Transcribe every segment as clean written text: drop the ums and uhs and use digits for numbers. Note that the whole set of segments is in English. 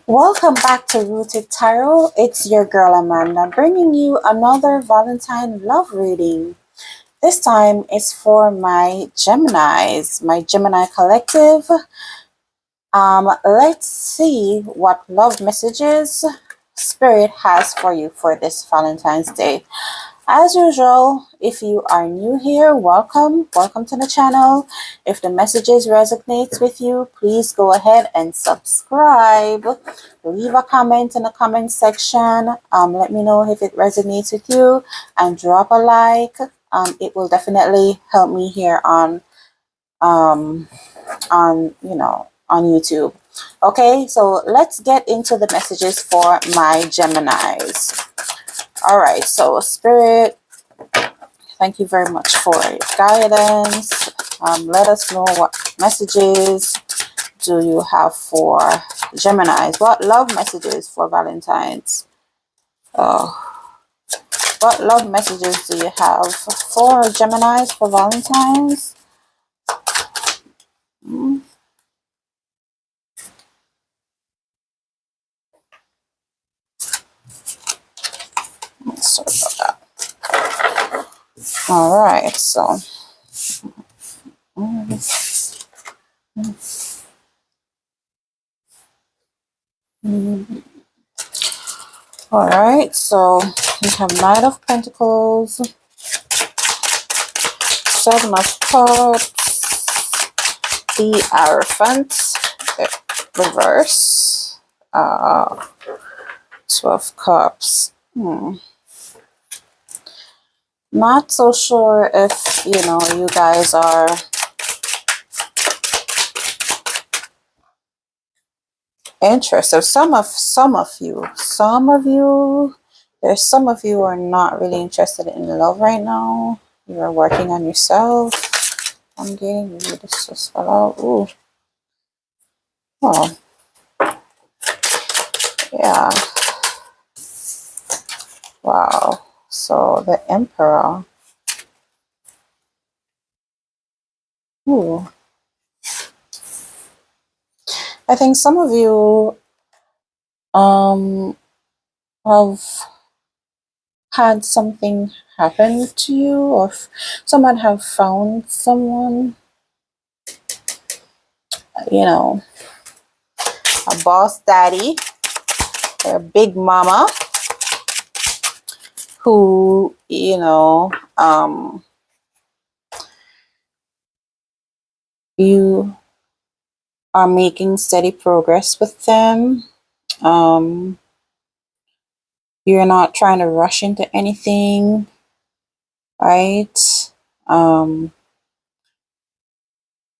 Welcome back to Rooted Tarot. It's your girl Amanda bringing you another Valentine love reading. This time it's for my Geminis, my Gemini collective. Let's see what love messages Spirit has for you for this Valentine's Day. As usual, if you are new here, welcome to the channel. If the messages resonates with you, please go ahead and subscribe. Leave a comment in the comment section. Let me know if it resonates with you, and drop a like. It will definitely help me here on on on YouTube. Okay, so let's get into the messages for my Geminis. All right, so Spirit, thank you very much for your guidance. Let us know what messages do you have for Geminis. What love messages for Valentine's? What love messages do you have for Geminis for Valentine's? Sorry about that. All right, so. All right, so we have Knight of Pentacles, Seven of Cups, the Hierophant, reverse, 12 Cups. Not so sure if, you guys are interested. Some of you, there's some of you are not really interested in love right now. You're working on yourself. I'm getting maybe this just fell out. Ooh. Oh. Yeah. Wow. So the Emperor. Ooh. I think some of you have had something happen to you, or someone have found someone, a boss daddy or big mama who, you are making steady progress with them. You're not trying to rush into anything, right?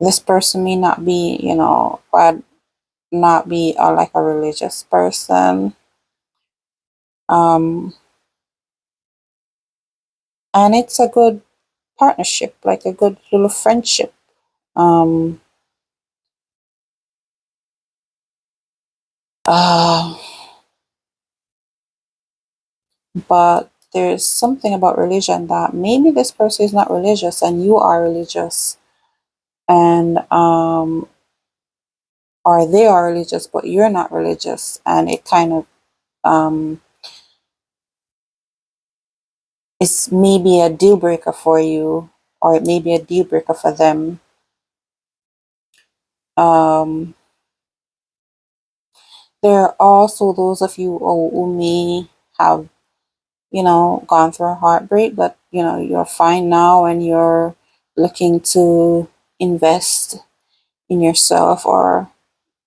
This person may not be, not be like a religious person. And it's a good partnership, like a good little friendship. But there's something about religion that maybe this person is not religious and you are religious, and or they are religious but you're not religious, and it kind of it's maybe a deal breaker for you, or it may be a deal breaker for them. There are also those of you who may have, gone through a heartbreak, but, you're fine now and you're looking to invest in yourself, or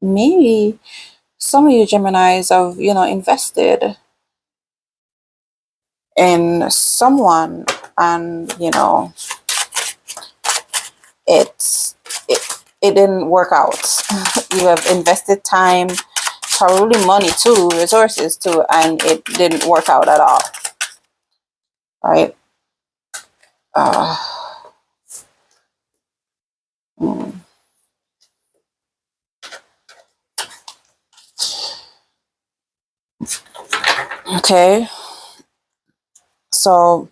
maybe some of you Geminis have, invested in someone, and, it didn't work out. You have invested time, probably money too, resources too, and it didn't work out at all. Right? Okay. So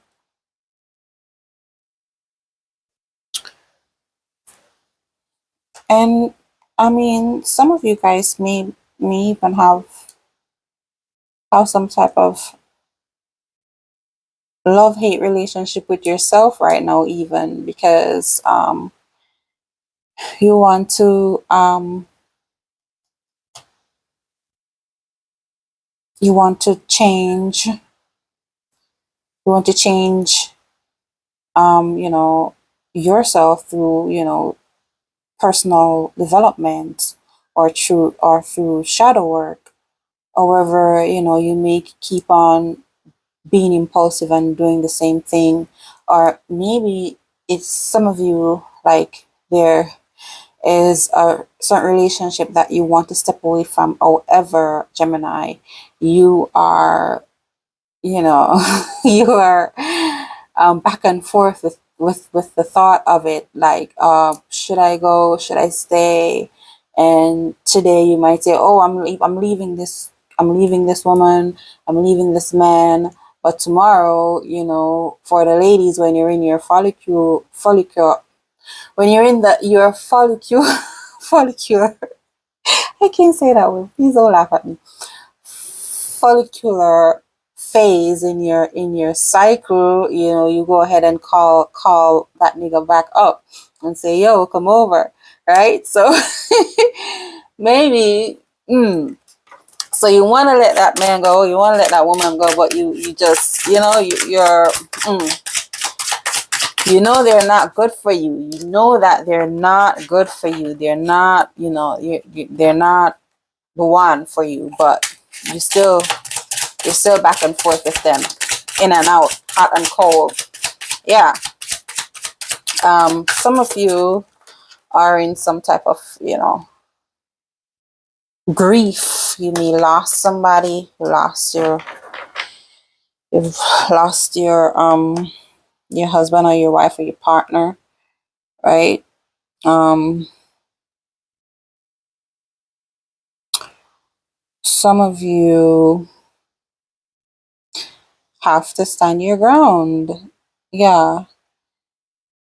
and I mean, some of you guys may may even have some type of love-hate relationship with yourself right now, even because you want to you want to change you want to change you know, yourself through, you know, personal development, or through shadow work. However, you know, you may keep on being impulsive and doing the same thing. Or maybe it's some of you, like, there is a certain relationship that you want to step away from. However, Gemini, you are, you know, you are back and forth with the thought of it, like, should I go, should I stay? And today you might say, oh, I'm leaving this, I'm leaving this woman, I'm leaving this man. But tomorrow, you know, for the ladies, when you're in your follicle, when you're in your follicle, follicular, I can't say that word, please don't laugh at me, follicular phase in your cycle, you know, you go ahead and call that nigga back up and say, yo, come over, right? So maybe, so you want to let that man go, you want to let that woman go, but you just, you know, you know, they're not good for you. You know that they're not good for you. They're not, you know, they're not the one for you, but you still you're still back and forth with them, in and out, hot and cold. Yeah. Some of you are in some type of, you know, grief. You may lost somebody, you've lost your husband or your wife or your partner, right? Some of you have to stand your ground. Yeah.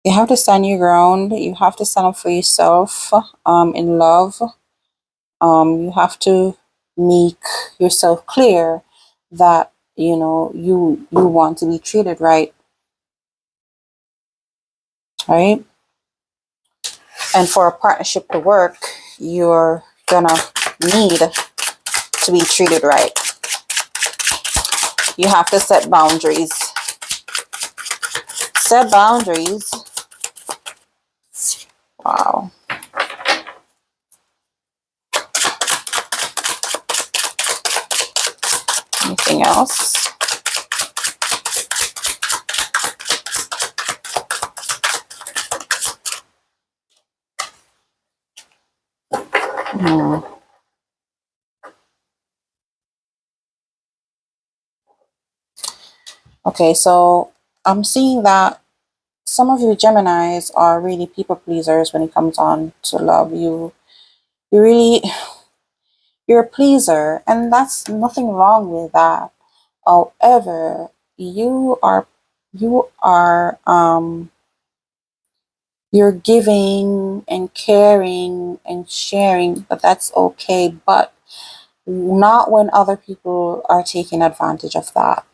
You have to stand your ground. You have to stand up for yourself, in love. You have to make yourself clear that, you know, you want to be treated right, right? And for a partnership to work, you're gonna need to be treated right. You have to set boundaries. Set boundaries. Wow. Anything else? Okay, so I'm seeing that some of you Geminis are really people pleasers when it comes on to love. You really, you're a pleaser, and that's nothing wrong with that. However, you are you're giving and caring and sharing, but that's okay, but not when other people are taking advantage of that.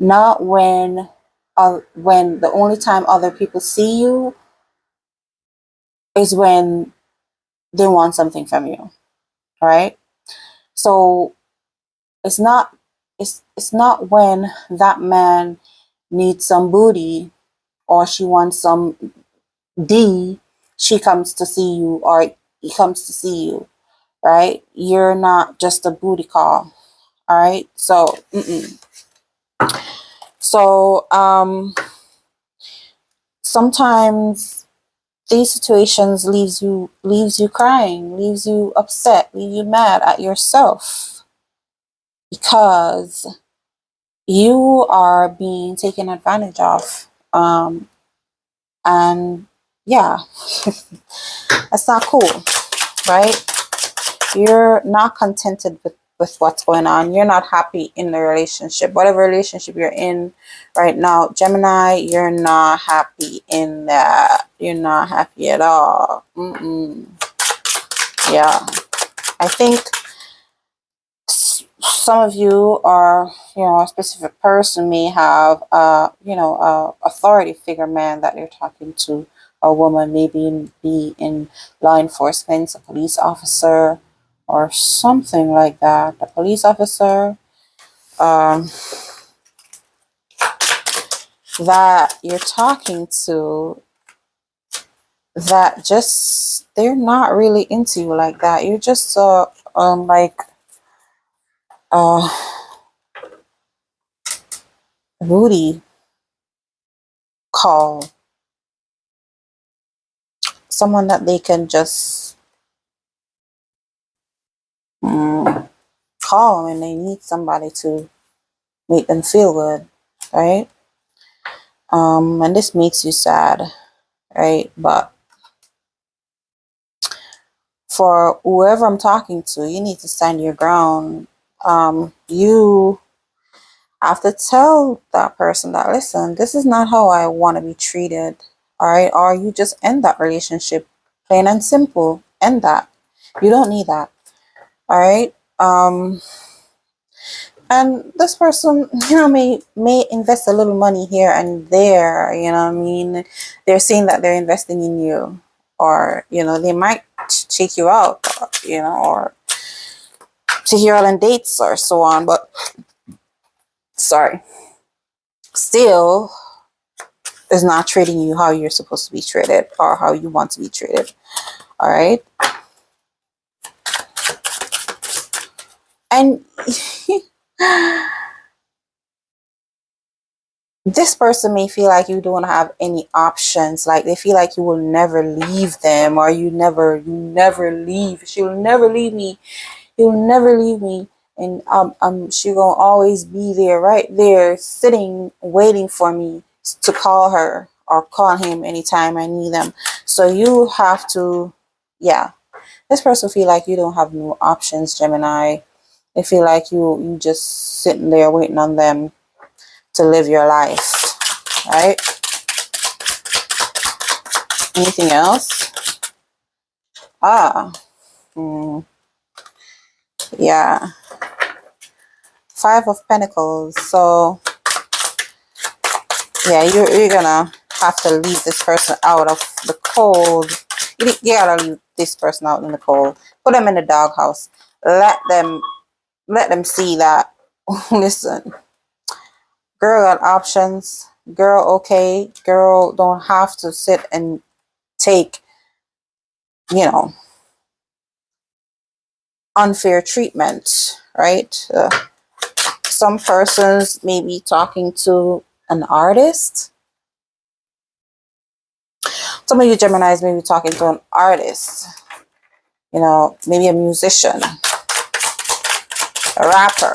Not when the only time other people see you is when they want something from you, right? So it's not it's not when that man needs some booty, or she wants some D, she comes to see you, or he comes to see you, right? You're not just a booty call, all right? So so sometimes these situations leaves you crying, leaves you upset, leave you mad at yourself, because you are being taken advantage of. And yeah, that's not cool, right? You're not contented with what's going on. You're not happy in the relationship. Whatever relationship you're in right now, Gemini, you're not happy in that. You're not happy at all. Yeah. I think some of you are, a specific person may have, a authority figure man that they're talking to, a woman, maybe be in law enforcement, a police officer, or something like that. A police officer um, that you're talking to, that just they're not really into you like that. You're just like uh booty call, someone that they can just call when they need somebody to make them feel good, right? And this makes you sad, right? But for whoever I'm talking to, you need to stand your ground. You have to tell that person that, listen, this is not how I want to be treated, all right? Or you just end that relationship, plain and simple. End that. You don't need that, all right? And this person, may invest a little money here and there, what I mean? They're saying that they're investing in you, or, they might take you out, or take you out on dates or so on, but sorry, still is not treating you how you're supposed to be treated or how you want to be treated, all right? And this person may feel like you don't have any options, like they feel like you will never leave them, or you never leave. She will never leave me. He will never leave me, and she gonna always be there, right there, sitting, waiting for me to call her or call him anytime I need them. So you have to, yeah. This person feel like you don't have no options, Gemini. They feel like you just sitting there waiting on them to live your life, right? Anything else? Yeah. 5 of Pentacles. So yeah, you're gonna have to leave this person out of the cold. You gotta leave this person out in the cold. Put them in the doghouse. Let them see that. Listen, girl got options. Girl, okay. Girl don't have to sit and take, unfair treatment, right? Some persons may be talking to an artist. Some of you Geminis may be talking to an artist, maybe a musician, a rapper,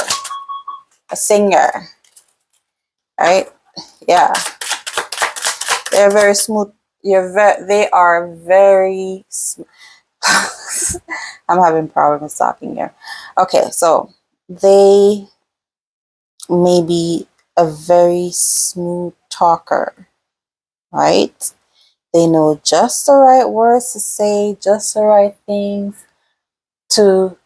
a singer, right? Yeah. They're very smooth. They are very I'm having problems talking here. Okay, so they may be a very smooth talker, right? They know just the right words to say, just the right things to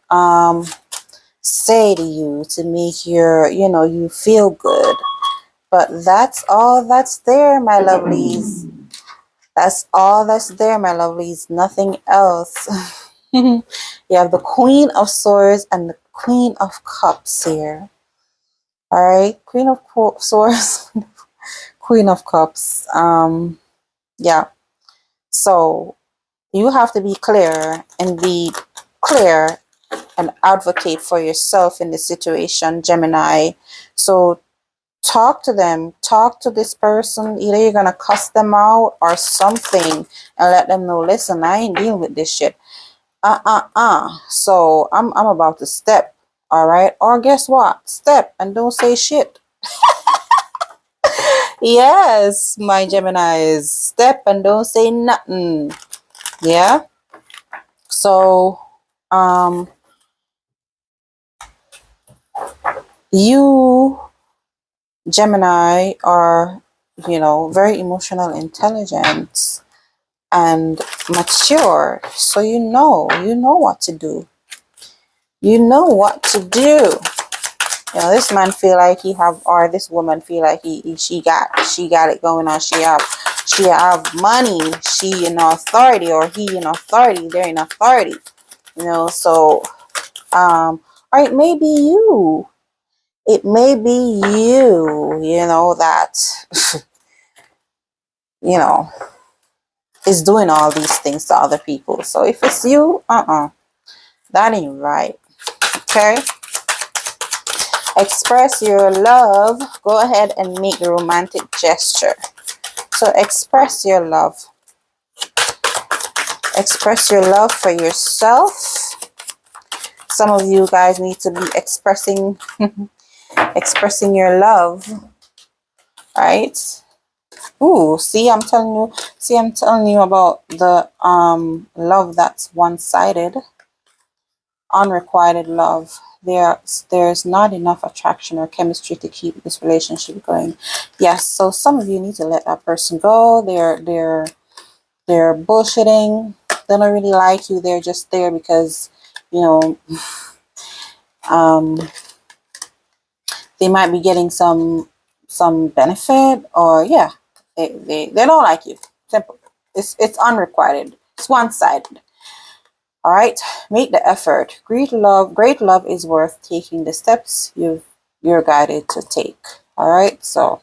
say to you to make you feel good. But that's all that's there, my lovelies. That's all that's there, my lovelies. Nothing else. You have the Queen of Swords and the Queen of Cups here. All right, Queen of Swords, Queen of Cups. Yeah. So you have to be clear and advocate for yourself in this situation, Gemini. So talk to them, talk to this person. Either you're gonna cuss them out or something and let them know, listen, I ain't dealing with this shit. So I'm about to step, all right? Or guess what? Step and don't say shit. Yes, my Geminis, step and don't say nothing. Yeah. So you Gemini are, very emotional intelligent and mature. So you know what to do. You know what to do. You know, this man feel like he have, or this woman feel like she got it going on. She have money. She in authority, or he in authority. They're in authority. You know, so or it may be you. It may be you. You know that you know is doing all these things to other people. So if it's you, that ain't right. Okay. Express your love. Go ahead and make the romantic gesture. So express your love. Express your love for yourself. Some of you guys need to be expressing expressing your love, right? Ooh, see, I'm telling you. See, I'm telling you about the love that's one-sided, unrequited love. There's not enough attraction or chemistry to keep this relationship going. Yes, so some of you need to let that person go. They're bullshitting. They don't really like you. They're just there because, you know, they might be getting some benefit, or yeah, they don't like you. Simple. It's unrequited. It's one-sided. All right, make the effort. Great love is worth taking the steps you're guided to take. All right, so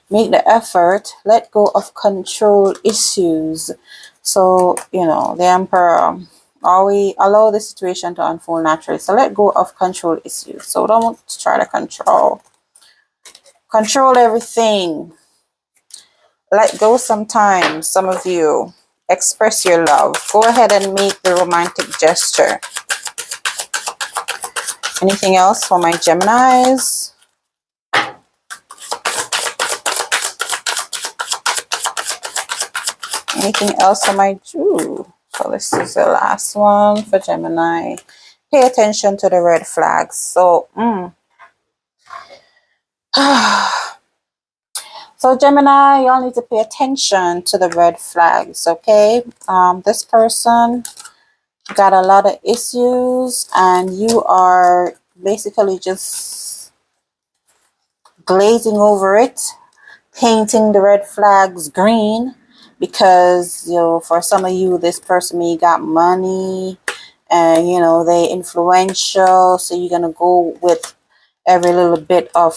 make the effort. Let go of control issues. So you know the emperor. Always allow the situation to unfold naturally. So let go of control issues. So don't try to control everything. Let go sometimes. Some of you express your love. Go ahead and make the romantic gesture. Anything else for my Geminis? Anything else for my Jew? So this is the last one for Gemini. Pay attention to the red flags. So, so Gemini, y'all need to pay attention to the red flags, okay? This person got a lot of issues, and you are basically just glazing over it, painting the red flags green, because you know, for some of you, this person may got money, and you know they influential, so you're gonna go with every little bit of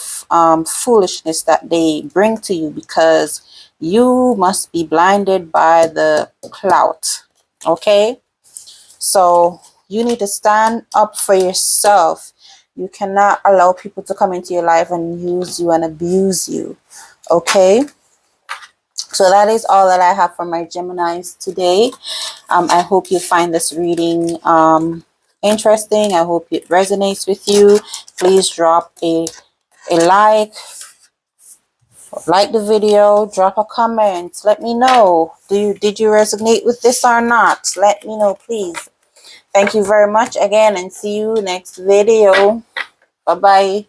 foolishness that they bring to you, because you must be blinded by the clout. Okay, so you need to stand up for yourself. You cannot allow people to come into your life and use you and abuse you. Okay, so that is all that I have for my Geminis today. I hope you find this reading interesting. I hope it resonates with you. Please drop a like the video, drop a comment, let me know, did you resonate with this or not? Let me know, please. Thank you very much again, and see you next video. Bye bye.